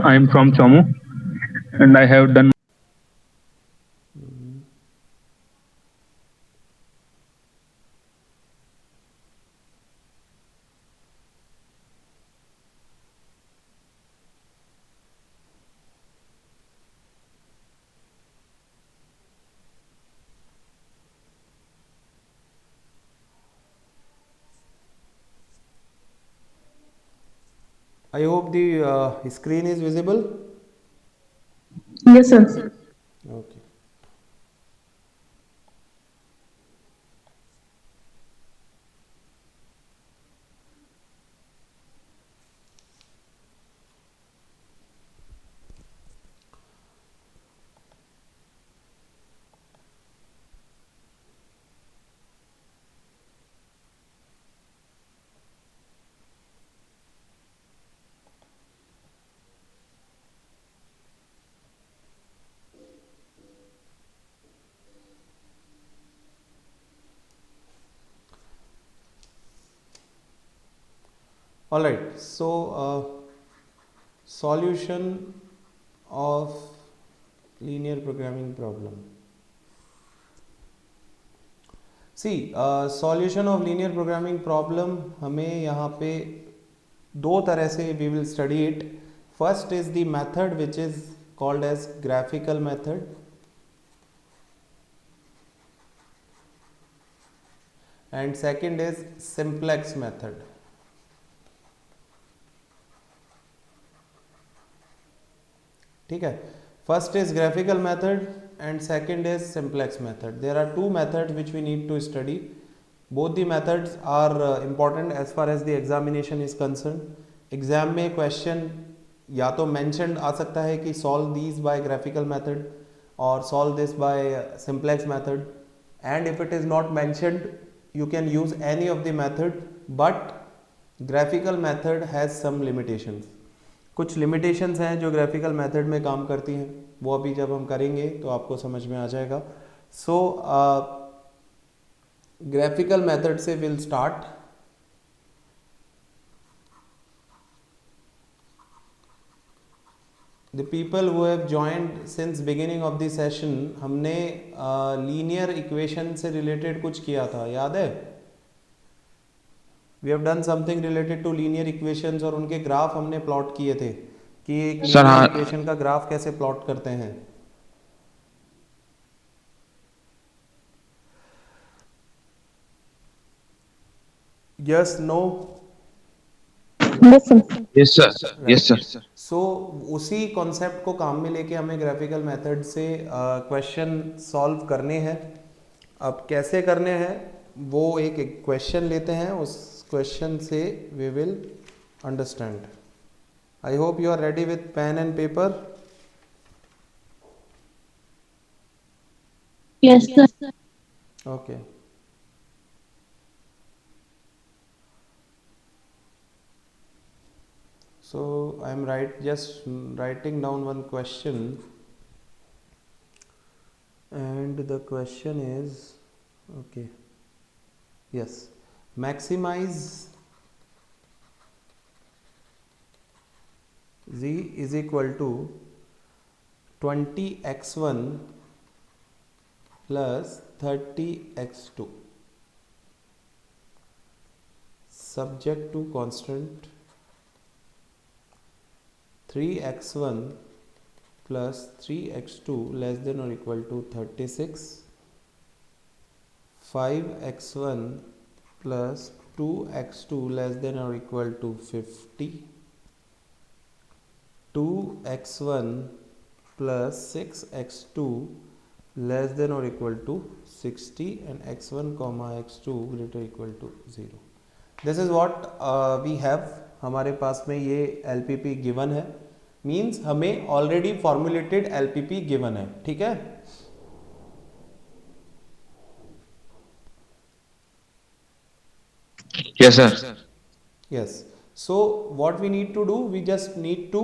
I am from Jammu and I have done. I hope the screen is visible. Yes, sir. Okay. All right. So, solution of linear programming problem. See, solution of linear programming problem हमें यहाँ पे दो तरह से we will study it. First is the method which is called as graphical method, and second is simplex method. ठीक है. First is graphical method and second is simplex method. There are two methods which we need to study. Both the methods are important as far as the examination is concerned. Exam में question या तो mentioned आ सकता है कि solve these by graphical method or solve this by simplex method, and if it is not mentioned you can use any of the method, but graphical method has some limitations. कुछ limitations हैं जो graphical method में काम करती हैं, वो अभी जब हम करेंगे तो आपको समझ में आ जाएगा. सो ग्राफिकल मेथड से will start. The people who have joined since beginning of the session, हमने लीनियर इक्वेशन से रिलेटेड कुछ किया था, याद है? We have done something related to linear equations और उनके ग्राफ हमने प्लॉट किए थे कि एक सर लीनियर हाँ, इक्वेशन का ग्राफ कैसे प्लॉट करते हैं. Yes, no? Yes, sir. yes sir, yes right. sir. So उसी कॉन्सेप्ट को काम में लेके हमें ग्राफिकल मेथड से क्वेश्चन सॉल्व करने हैं. अब कैसे करने हैं, वो एक क्वेश्चन लेते हैं, उस क्वेश्चन से we will understand. I hope you are ready with pen and paper. Yes, sir. Okay. So I am just writing down one question, and the question is, okay, yes, maximize z is equal to 20x1 plus 30x2 subject to constant 3x1 plus 3x2 less than or equal to 36, 5x1 plus 2x2 less than or equal to 50, 2x1 plus 6x2 less than or equal to 60, and x1 comma x2 greater equal to 0. This is what we have. हमारे पास में ये LPP given है, means हमें already formulated LPP given है. ठीक है. Yes sir. Yes. So what we need to do, we just need to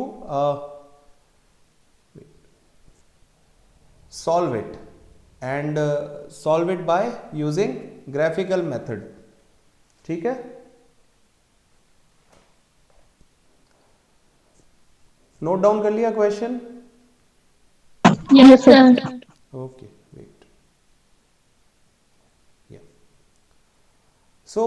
solve it, and solve it by using graphical method. ठीक है. नोट डाउन कर लिया question? Yes, sir. Okay, wait. Yeah. So,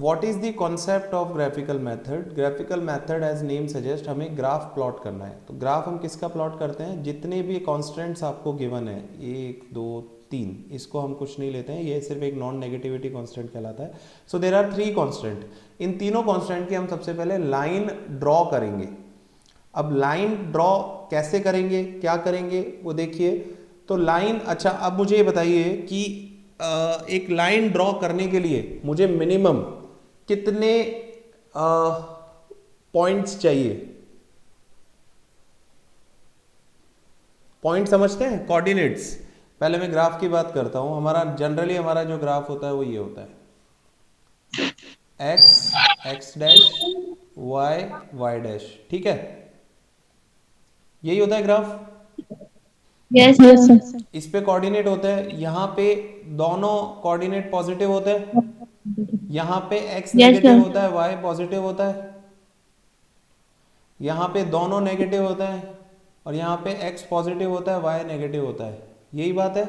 what is the concept of graphical method? Graphical method, as name suggest, हमें graph plot करना है. तो graph हम किसका प्लॉट करते हैं? जितने भी कॉन्स्टेंट्स आपको गिवन है, 1 2 3, इसको हम कुछ नहीं लेते हैं, ये सिर्फ एक नॉन नेगेटिविटी कांस्टेंट कहलाता है. So there are 3 constant. इन तीनों कांस्टेंट की हम सबसे पहले लाइन ड्रॉ करेंगे. अब लाइन ड्रॉ कैसे करेंगे, क्या करेंगे वो देखिए. तो लाइन, अच्छा अब मुझे ये बताइए कि एक लाइन ड्रॉ करने के लिए मुझे मिनिमम कितने पॉइंट्स चाहिए? पॉइंट समझते हैं? कोऑर्डिनेट्स. पहले मैं ग्राफ की बात करता हूं. हमारा जनरली हमारा जो ग्राफ होता है वो ये होता है, एक्स डैश, वाई डैश. ठीक है, यही होता है ग्राफ. Yes, sir. इस पे कोऑर्डिनेट होते हैं. यहाँ पे दोनों कोऑर्डिनेट पॉजिटिव होते हैं. यहाँ पे x Yes, नेगेटिव sir. होता है, y पॉजिटिव होता है. यहाँ पे दोनों नेगेटिव होता है और यहाँ पे x पॉजिटिव होता है, y नेगेटिव होता है. यही बात है.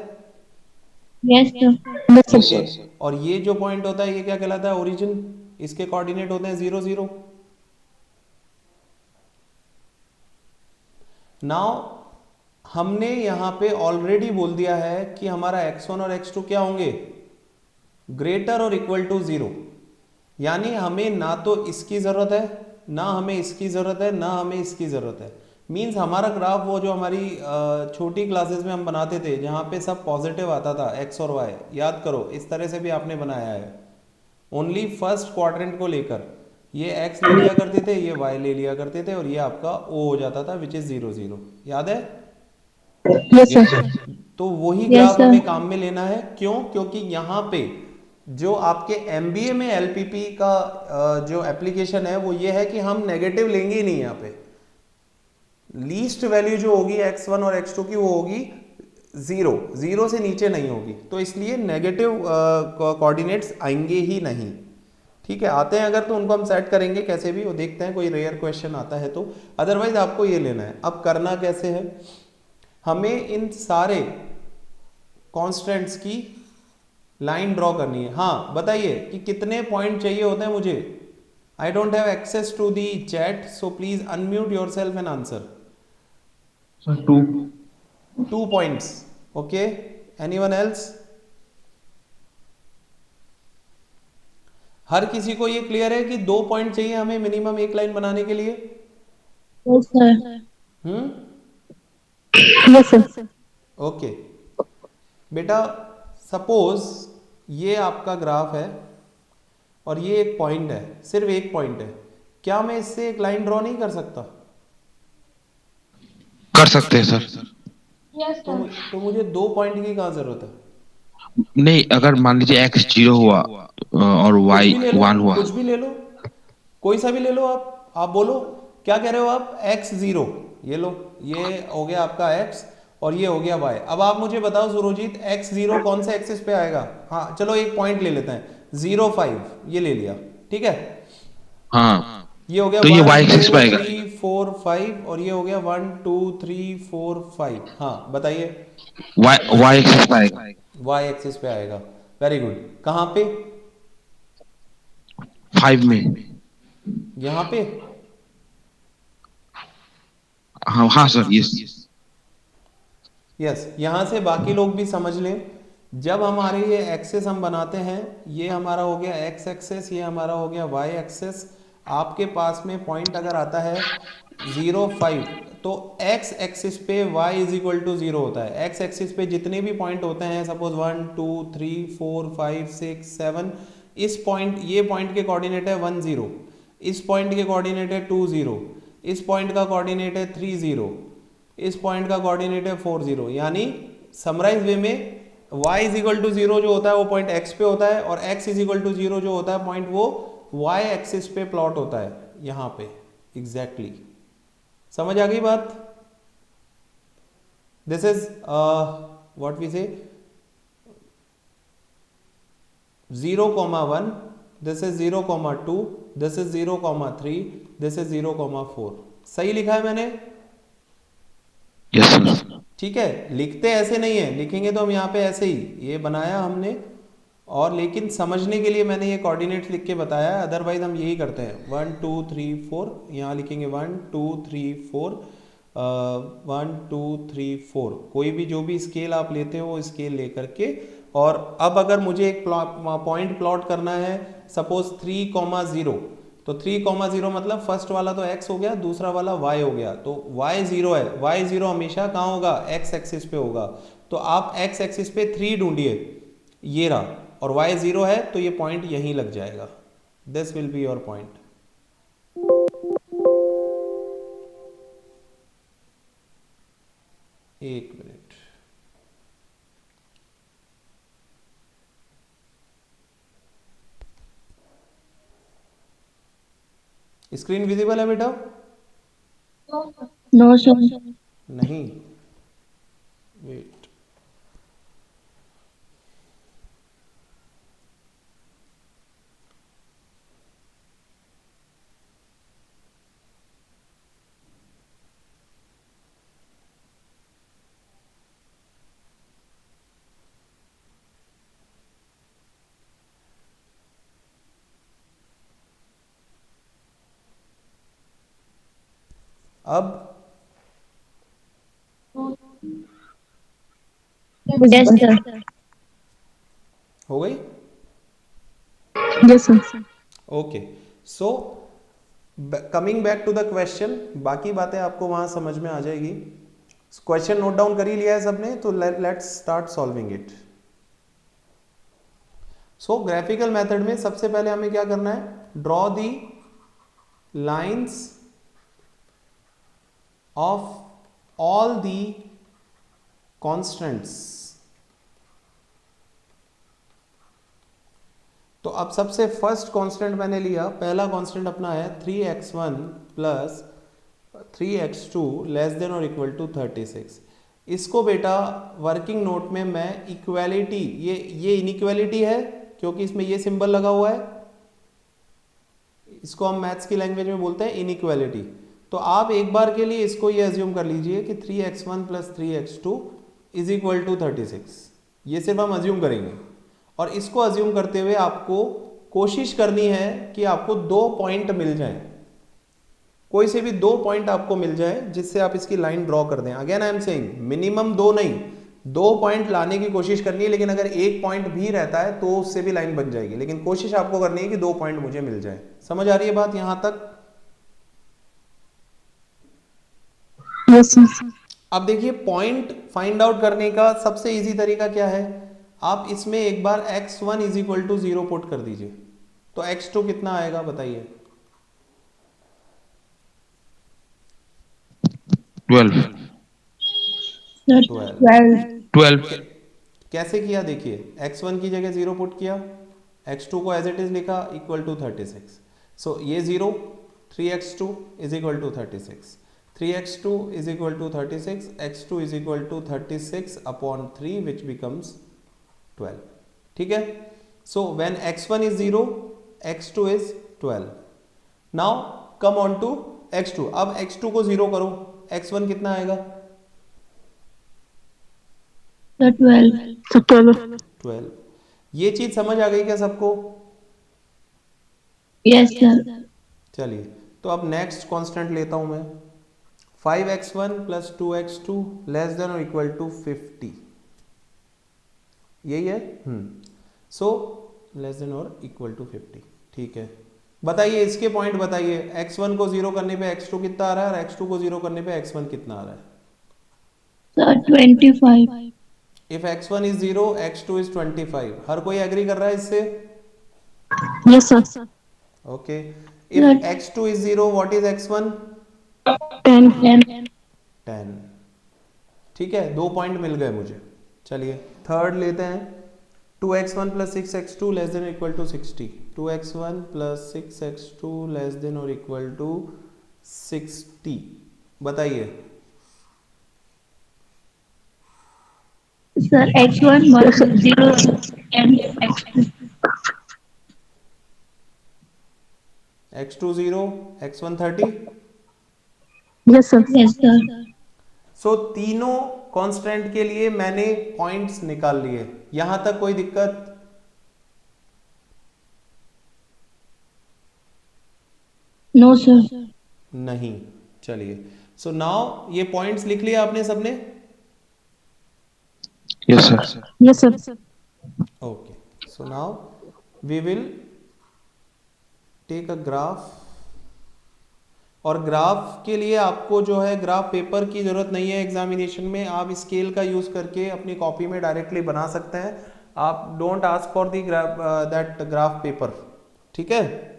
Yes, sir. Yes, sir. Okay. और ये जो पॉइंट होता है ये क्या कहलाता है? ओरिजिन. इसके कोऑर्डिनेट होते हैं 0 0. नाउ हमने यहाँ पे ऑलरेडी बोल दिया है कि हमारा x1 और x2 क्या होंगे? ग्रेटर और इक्वल टू 0. यानी हमें ना तो इसकी जरूरत है, ना हमें इसकी जरूरत है, ना हमें इसकी जरूरत है. मींस हमारा ग्राफ वो जो हमारी छोटी क्लासेस में हम बनाते थे, जहाँ पे सब पॉजिटिव आता था x और y, याद करो इस तरह से भी आपने बनाया है. ओनली फर्स्ट क्वाड्रेंट को लेकर ये x ले लिया करते थे, ये y ले लिया करते थे, और ये आपका o हो जाता था, विच इज 0 0. याद है? Yes, sir. तो वही Yes, ग्राफ sir. हमें काम में लेना है. क्यों? क्योंकि यहाँ पे जो आपके MBA में LPP का जो एप्लीकेशन है वो ये है कि हम नेगेटिव लेंगे ही नहीं. यहाँ पे लीस्ट वैल्यू जो होगी x1 और x2 की वो होगी 0 से नीचे नहीं होगी. तो इसलिए नेगेटिव कोऑर्डिनेट्स आएंगे ही नहीं. ठीक है, आते हैं अगर तो उनको हम सेट करेंगे कैसे भी, वो देखते हैं कोई रेयर क्वेश्चन आता है तो. अदरवाइज आपको ये लेना है. अब करना कैसे है? हमें इन सारे कॉन्स्टेंट्स की लाइन ड्रॉ करनी है. हाँ बताइए कि कितने पॉइंट चाहिए होते हैं मुझे? I don't have access to the chat, so please unmute yourself and answer. Sir, 2. 2 points. Okay, anyone else? हर किसी को ये क्लियर है कि 2 पॉइंट चाहिए हमें मिनिमम एक लाइन बनाने के लिए? Yes, sir. Yes, sir. Okay बेटा, सपोज ये आपका ग्राफ है और ये एक पॉइंट है, सिर्फ एक पॉइंट है. क्या मैं इससे एक लाइन ड्रॉ नहीं कर सकता? कर सकते हैं सर. तो मुझे 2 पॉइंट की कहाँ जरूरत है? नहीं, अगर मान लीजिए x 0 हुआ और y 1 हुआ. कुछ भी ले लो, कोई सा भी ले लो. आप बोलो क्या कह रहे हो आप? x 0, ये लो, ये हो गया आपका x और ये हो गया y. अब आप मुझे बताओ सुरोजीत, x 0 कौन से एक्सिस पे आएगा? हाँ चलो एक पॉइंट ले लेते हैं, 0 5, ये ले लिया. ठीक है, हाँ, ये हो गया तो ये 1 y एक्सिस 2 पे आएगा. 3 4 5 और ये हो गया 1 2 3 4 5. हाँ बताइए. y एक्सिस पे आएगा. y एक्सिस पे आएगा. Very good. कहाँ पे? 5 में. यहाँ पे. हाँ हाँ सर, यस. यस, यहाँ से बाकी लोग भी समझ लें. जब हमारे ये एक्सेस हम बनाते हैं, ये हमारा हो गया x एक्सेस, ये हमारा हो गया y एक्सेस. आपके पास में पॉइंट अगर आता है 0 5, तो x एक्सिस पे y इज इक्वल टू 0 होता है. x एक्सिस पे जितने भी पॉइंट होते हैं, सपोज 1 2 3 4 5 6 7, इस पॉइंट, ये पॉइंट के कोऑर्डिनेट है 1 0, इस पॉइंट के कोऑर्डिनेट है 2 0, इस पॉइंट का कोऑर्डिनेट है 3 0, इस पॉइंट का कोऑर्डिनेट है 4 0. यानी समराइज वे में y इज इक्वल टू 0 जो होता है वो पॉइंट x पे होता है, और x इज इक्वल टू 0 जो होता है पॉइंट वो y एक्सिस पे प्लॉट होता है यहाँ पे. एग्जैक्टली समझ आ गई बात? दिस इज व्हाट वी से 0,1, this is 0,2, this is 0,3, this is 0,4. सही लिखा है मैंने? Yes sir. ठीक है, लिखते ऐसे नहीं है, लिखेंगे तो हम यहाँ पे ऐसे ही ये बनाया हमने, और लेकिन समझने के लिए मैंने ये कोऑर्डिनेट्स लिख के बताया है, अदरवाइज हम यही करते हैं 1 2 3 4, यहाँ लिखेंगे 1 2 3 4, 1 2 3 4, कोई भी जो भी स्केल आप लेते हो वो स्केल लेकर के। और अब अगर मुझे एक पॉइंट प्लॉट करना है, सपोज 3,0, तो 3,0 मतलब फर्स्ट वाला तो x हो गया, दूसरा वाला y हो गया, तो y 0 है, y 0 हमेशा कहाँ होगा, x एक्सिस पे होगा, तो आप x एक्सिस पे 3 ढूंढिए, ये रहा, और y 0 है तो ये पॉइंट यहीं लग जाएगा, this will be your point. एक मिनट, स्क्रीन विजिबल है बेटा? No, sir. नहीं, वेट, अब Yes, sir. हो गई? Yes, sir. Okay, so coming back to the question, बाकी बातें आपको वहां समझ में आ जाएगी। क्वेश्चन नोट डाउन कर ही लिया है सबने, तो let's start solving it. So graphical method में सबसे पहले हमें क्या करना है, draw the lines of all the constants. तो अब सबसे फर्स्ट कांस्टेंट मैंने लिया, पहला कांस्टेंट अपना है 3x1 plus 3x2 less than और इक्वल टू 36। इसको बेटा वर्किंग नोट में मैं इक्वालिटी, ये इनइक्वालिटी है क्योंकि इसमें ये सिंबल लगा हुआ है, इसको हम मैथ्स की लैंग्वेज में बोलते हैं इनइक्वालिटी। तो आप एक बार के लिए इसको ये अज्यूम कर लीजिए कि 3x1 plus 3x2 is equal to 36, ये सिर्फ हम अज्यूम करेंगे, और इसको अज्यूम करते हुए आपको कोशिश करनी है कि आपको 2 पॉइंट मिल जाएं, कोई से भी 2 पॉइंट आपको मिल जाए जिससे आप इसकी लाइन ड्रॉ कर दें। Again I am saying minimum 2 नहीं, 2 पॉइंट लाने की कोशिश करनी है, लेकिन अगर 1 पॉइंट भी रहता है तो उससे भी लाइन बन जाएगी, लेकिन कोशिश आपको करनी है कि 2 पॉइंट मुझे मिल जाए। समझ आ रही है बात यहां तक? Yes, sir. अब देखिए पॉइंट फाइंड आउट करने का सबसे इजी तरीका क्या है, आप इसमें एक बार x1 is equal to 0 put कर दीजिए, तो x2 कितना आएगा बताइए? 12। Sir, 12। 12. 12। कैसे किया देखिए, x1 की जगह 0 पुट किया, x2 को एज इट इज लिखा इक्वल टू 36, सो ये 0, 3x2 is equal to 36, 3x2 is equal to 36, x2 is equal to 36 upon 3 which becomes 12। ठीक है, so when x1 is 0, x2 is 12। Now come on to x2, अब x2 को 0 करो, x1 कितना आएगा? Sir, 12. Sir, 12. 12। ये चीज समझ आ गई क्या सबको? Yes, sir. चलिए, तो अब नेक्स्ट कांस्टेंट लेता हूं मैं, 5x1 plus 2x2 less than और इक्वल टू 50, यही है। सो लेस देन और इक्वल टू 50। ठीक है, बताइए इसके पॉइंट बताइए, x1 को 0 करने पे x2 कितना आ रहा है, और x2 को 0 करने पे x1 कितना आ रहा है? Sir, 25. If x1 is 0, x2 is 25, हर कोई एग्री कर रहा है इससे? Yes, sir. Okay, if Sir, x2 is 0, what is x1? 10. 10. 10। ठीक है, 2 पॉइंट मिल गए मुझे। चलिए थर्ड लेते हैं, 2x1 plus 6x2 less than equal to 60, 2x1 plus 6x2 less than और इक्वल टू 60, बताइए। Sir, X1 was 0 and X2. x2 0, x1 30। Yes, sir. Yes, sir. सो तीनों कांस्टेंट के लिए मैंने पॉइंट्स निकाल लिए। यहां तक कोई दिक्कत? No, sir. नहीं। चलिए, सो नाउ ये पॉइंट्स लिख लिया आपने सबने? Yes sir. Yes, sir. Okay, so now we will take a graph. और ग्राफ के लिए आपको जो है ग्राफ पेपर की जरूरत नहीं है एग्जामिनेशन में, आप स्केल का यूज करके अपनी कॉपी में डायरेक्टली बना सकते हैं। आप don't ask for the that graph paper, ठीक है।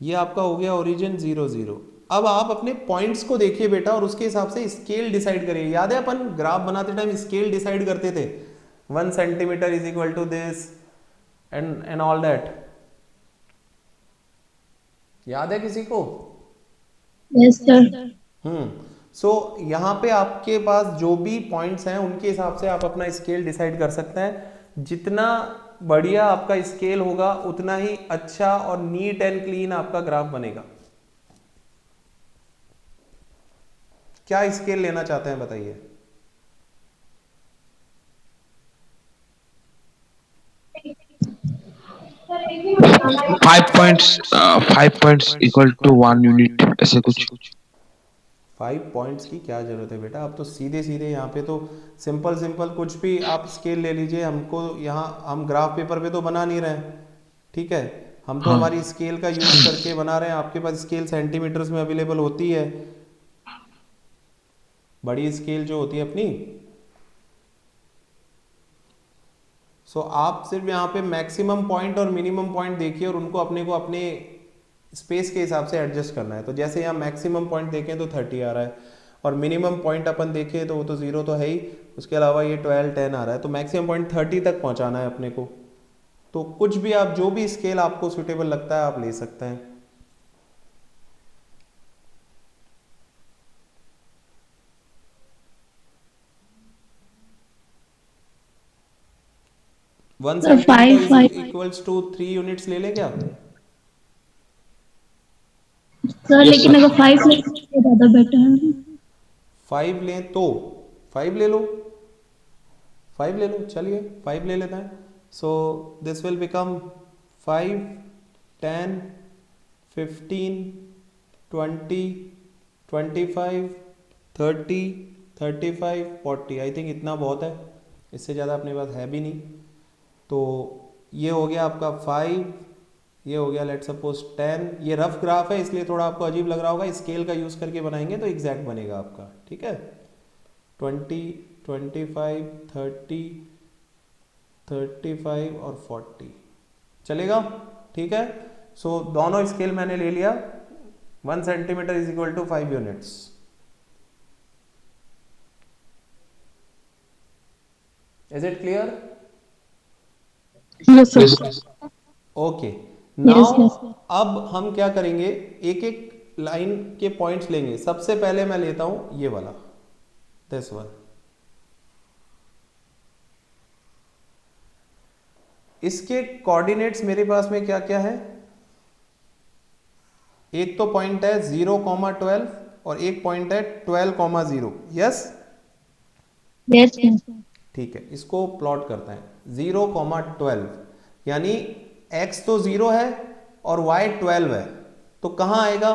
ये आपका हो गया ओरिजिन 0 0। अब आप अपने पॉइंट्स को देखिए बेटा और उसके हिसाब से स्केल डिसाइड करिए। याद है अपन ग्राफ बनाते टाइम स्केल डिसाइड करते थे, 1 centimetre is equal to this and all that. याद है किसी को? Yes, sir. सो यहाँ पे आपके पास जो भी पॉइंट्स हैं उनके हिसाब से आप अपना स्केल डिसाइड कर सकते हैं। जितना बढ़िया आपका स्केल होगा उतना ही अच्छा और नीट एंड क्लीन आपका ग्राफ बनेगा। क्या स्केल लेना चाहते हैं बताइए? Five points equal to 1 unit, ऐसे कुछ। 5 पॉइंट्स की क्या जरूरत है बेटा, आप तो सीधे सीधे यहाँ पे तो सिंपल सिंपल कुछ भी आप स्केल ले लीजिए। हमको यहाँ हम ग्राफ पेपर पे तो बना नहीं रहे हैं, ठीक है। हम तो हाँ हमारी स्केल का यूज करके बना रहे हैं। आपके पास स्केल सेंटीमीटर्स में अवेलेबल होती है, बड़ी स्केल जो होती है अपनी। सो आप सिर्फ यहाँ पे मैक्सिमम पॉइंट और मिनिमम पॉइंट देखिए और उनको अपने को अपने स्पेस के हिसाब से एडजस्ट करना है। तो जैसे यहाँ मैक्सिमम पॉइंट देखें तो 30 आ रहा है और मिनिमम पॉइंट अपन देखें तो वो तो 0 तो है ही, उसके अलावा ये 12 10 आ रहा है। तो मैक्सिमम पॉइंट 30 तक पहुँचाना है अपने को। तो कुछ भी आप जो भी स्केल आपको सुटेबल लगता है आप ले सकते हैं। One Sir, centimetre five. Is equals to 3 units ले लें क्या? Sir, लेकिन अगर 5 लेंगे तो ज़्यादा बेटर है। 5 लें तो 5 ले लो, 5 ले लो, चलिए 5 ले लेते हैं। So this will become 5 10 15 20 25 30 35 40। I think इतना बहुत है, इससे ज़्यादा अपने पास है भी नहीं। तो ये हो गया आपका 5, ये हो गया लेट सपोज 10। ये रफ ग्राफ है इसलिए थोड़ा आपको अजीब लग रहा होगा, स्केल का यूज़ करके बनाएंगे तो एग्जैक्ट बनेगा आपका, ठीक है। 20 25 30 35 और 40 चलेगा, ठीक है। सो दोनों स्केल मैंने ले लिया। 1 centimetre is equal to 5 units. Is it clear? Yes, sir. Okay, now Yes. अब हम क्या करेंगे, एक एक लाइन के पॉइंट्स लेंगे। सबसे पहले मैं लेता हूं ये वाला, दिस वन। इसके कोऑर्डिनेट्स मेरे पास में क्या क्या है? एक तो पॉइंट है 0,12 और एक पॉइंट है 12,0। Yes, Yes. ठीक है। इसको प्लॉट करते हैं। 0,12 यानी x तो 0 है और y 12 है, तो कहां आएगा?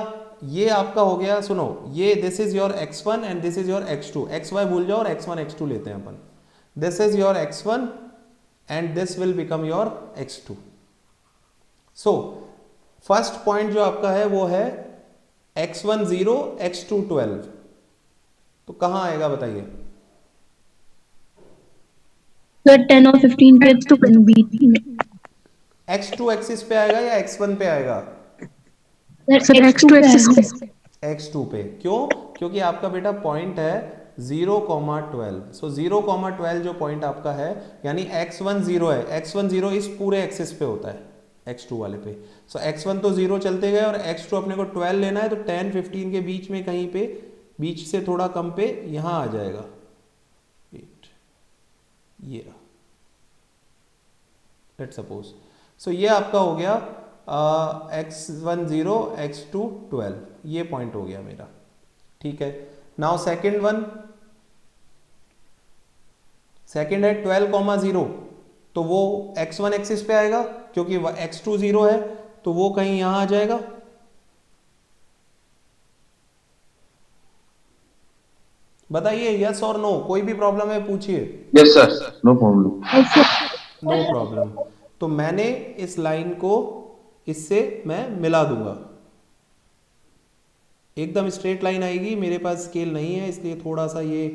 ये आपका हो गया, सुनो, ये this is your x1 and this is your x2। xy भूल जाओ और x1 x2 लेते हैं अपन। This is your x1 and this will become your x2। So first point जो आपका है वो है x1 0 x2 12। तो कहां आएगा बताइए? Sir, 10 और 15 के तो कहीं बीच में। x2 एक्सिस पे आएगा या x1 पे आएगा? Sir, X2 एक्सिस पे। x2 पे। क्यों? क्योंकि आपका बेटा पॉइंट है 0,12। सो 0,12 जो पॉइंट आपका है यानी x1 0 है। x1 0 इस पूरे एक्सिस पे होता है, x2 वाले पे। सो x1 तो 0 चलते गए और x2 अपने को 12 लेना है, तो 10 15 के बीच में कहीं पे, बीच से थोड़ा कम पे यहां आ जाएगा। ये रहा, लेट सपोज। सो ये आपका हो गया x1 0 x2 12, ये पॉइंट हो गया मेरा। ठीक है, नाउ सेकेंड वन, सेकेंड है 12,0, तो वो x1 एक्सिस पे आएगा क्योंकि x2 0 है, तो वो कहीं यहां आ जाएगा। बताइए यस और नो, कोई भी प्रॉब्लम है पूछिए। Yes sir, no problem. No problem. तो मैंने इस लाइन को इससे मैं मिला दूंगा, एकदम स्ट्रेट लाइन आएगी। मेरे पास स्केल नहीं है इसलिए थोड़ा सा ये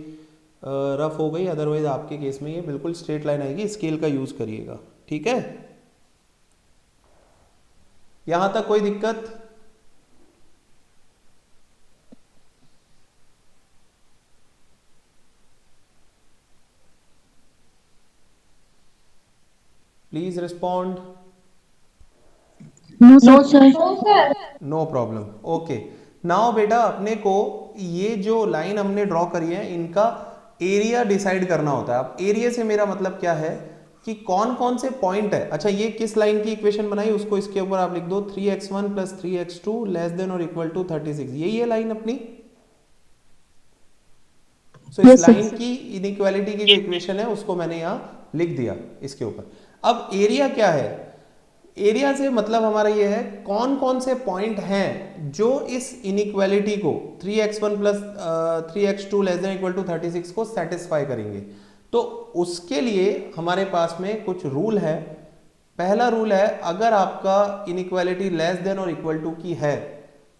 रफ हो गई, अदरवाइज आपके केस में ये बिल्कुल स्ट्रेट लाइन आएगी। स्केल का यूज करिएगा, ठीक है। यहां तक कोई दिक्कत? Please respond. No, sir. No problem, okay. Now बेटा अपने को ये जो लाइन हमने ड्रॉ करी है इनका एरिया डिसाइड करना होता है। अब एरिया से मेरा मतलब क्या है कि कौन कौन से पॉइंट है। अच्छा, ये किस लाइन की इक्वेशन बनाई उसको इसके ऊपर आप लिख दो, 3x1 plus 3x2 less than और इक्वल टू 36। यही है लाइन अपनी। सो इस Yes, sir. लाइन की इनइक्वालिटी की जो इक्वेशन है उसको मैंने यहाँ लिख दिया इसके ऊपर। अब एरिया क्या है? एरिया से मतलब हमारा ये है कौन कौन से पॉइंट हैं जो इस इनइक्वालिटी को 3x1 plus 3x2 less than equal to 36 को सेटिस्फाई करेंगे। तो उसके लिए हमारे पास में कुछ रूल है। पहला रूल है, अगर आपका इनइक्वालिटी लेस देन और इक्वल टू की है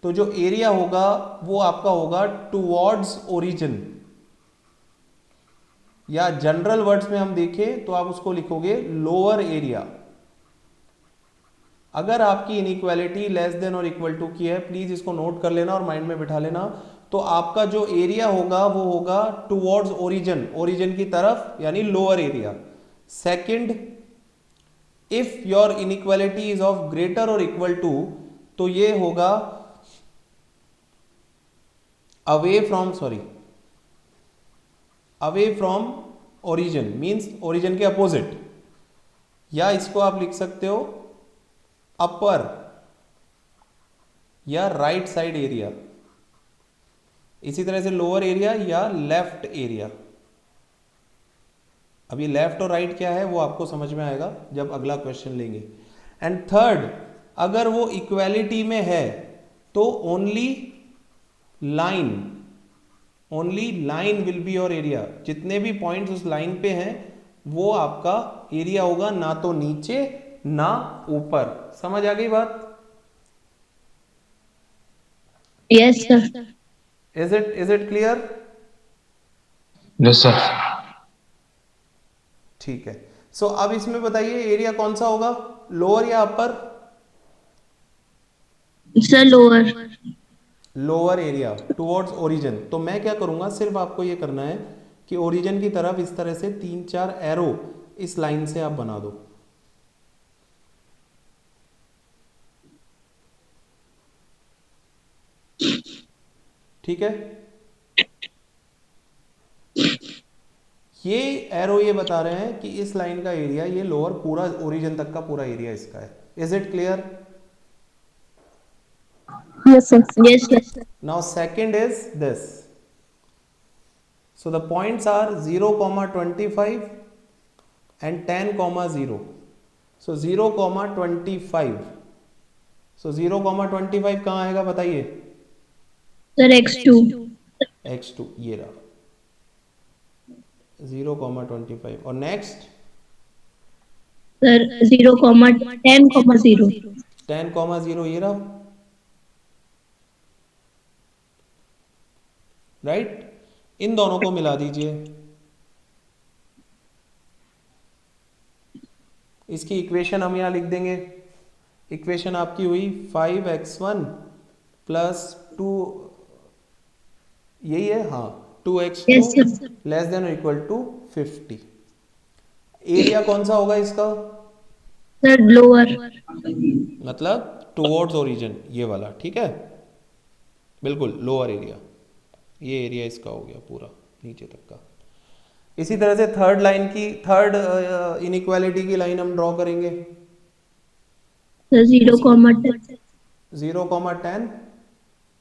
तो जो एरिया होगा वो आपका होगा टुवर्ड्स ओरिजिन, या जनरल वर्ड्स में हम देखें तो आप उसको लिखोगे लोअर एरिया। अगर आपकी इनइक्वालिटी लेस देन और इक्वल टू की है, प्लीज इसको नोट कर लेना और माइंड में बिठा लेना, तो आपका जो एरिया होगा वो होगा टुवर्ड्स ओरिजिन, ओरिजिन की तरफ, यानी lower area. Second, if your inequality is of greater और इक्वल टू, तो ये होगा away from origin, means origin के अपोजिट, या इसको आप लिख सकते हो अपर या राइट साइड एरिया। इसी तरह से लोअर एरिया या लेफ्ट एरिया। अभी लेफ्ट और राइट क्या है वो आपको समझ में आएगा जब अगला क्वेश्चन लेंगे। एंड थर्ड, अगर वो इक्वालिटी में है तो only line will be your area. जितने भी पॉइंट्स उस लाइन पे हैं वो आपका एरिया होगा, ना तो नीचे ना ऊपर। समझ आ गई बात? Yes, sir. Is it clear? Yes sir. ठीक है। सो अब इसमें बताइए एरिया कौन सा होगा, लोअर या अपर? Sir, lower. Lower area towards origin. तो मैं क्या करूंगा, सिर्फ आपको ये करना है कि ओरिजिन की तरफ इस तरह से 3-4 एरो इस लाइन से आप बना दो। ठीक है, ये एरो ये बता रहे हैं कि इस लाइन का एरिया, ये लोअर पूरा ओरिजिन तक का पूरा एरिया इसका है। Is it clear? Yes, sir. Yes, sir. Now second is this. So the points are 0,25 and 10,0. So 0,25. So 0,25 कहाँ आएगा बताइए? Sir, x2. x2 ये रहा 0,25। और नेक्स्ट Sir, 0,10,0. 10,0 ये रहा, राइट। इन दोनों को मिला दीजिए। इसकी इक्वेशन हम यहाँ लिख देंगे। इक्वेशन आपकी हुई 5x1 प्लस 2, यही है हाँ, 2x2 Yes, sir. Less than और इक्वल टू 50। एरिया कौन सा होगा इसका? Sir, lower. मतलब टुवर्ड्स ओरिजिन, ये वाला, ठीक है, बिल्कुल लोअर एरिया। ये एरिया इसका हो गया पूरा नीचे तक का। इसी तरह से थर्ड लाइन की, थर्ड इनइक्वालिटी की लाइन हम ड्रॉ करेंगे। Sir, 0,10. 0,10,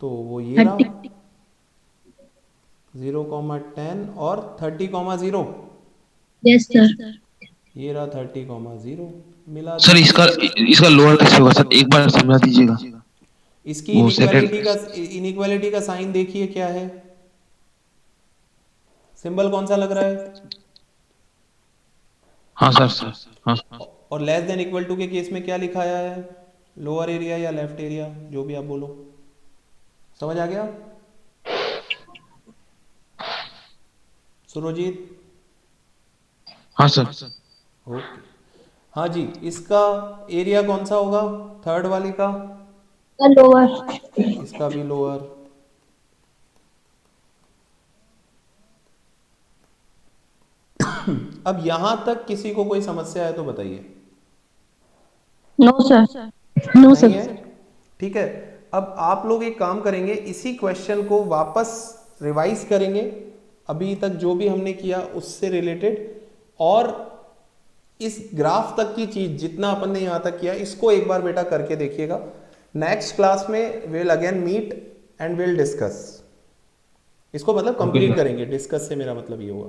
तो वो ये रहा। 30. 0,10 और 30,0। Yes, sir. ये रहा 30,0 मिला सर दीजिए। इसका इसका लोअर कैसे होगा सर, एक बार समझा दीजिएगा। इसकी वो इनइक्वालिटी का साइन देखिए क्या है, सिंबल कौन सा लग रहा है। हाँ सर हाँ। और लेस देन इक्वल टू के केस में क्या लिखाया है, लोअर एरिया या लेफ्ट एरिया, जो भी आप बोलो। समझ आ गया सुरजीत? हाँ सर। ओके, हाँ जी। इसका एरिया कौन सा होगा, थर्ड वाली का? The lower. इसका भी लोअर। अब यहां तक किसी को कोई समस्या है तो बताइए। No, sir. No, नहीं sir. है, ठीक है। अब आप लोग एक काम करेंगे, इसी क्वेश्चन को वापस रिवाइज करेंगे, अभी तक जो भी हमने किया उससे रिलेटेड, और इस ग्राफ तक की चीज जितना अपन ने यहां तक किया इसको एक बार बेटा करके देखिएगा। नेक्स्ट क्लास में will again meet and will discuss. इसको मतलब Okay, कंप्लीट sir. करेंगे, डिस्कस से मेरा मतलब ये हुआ।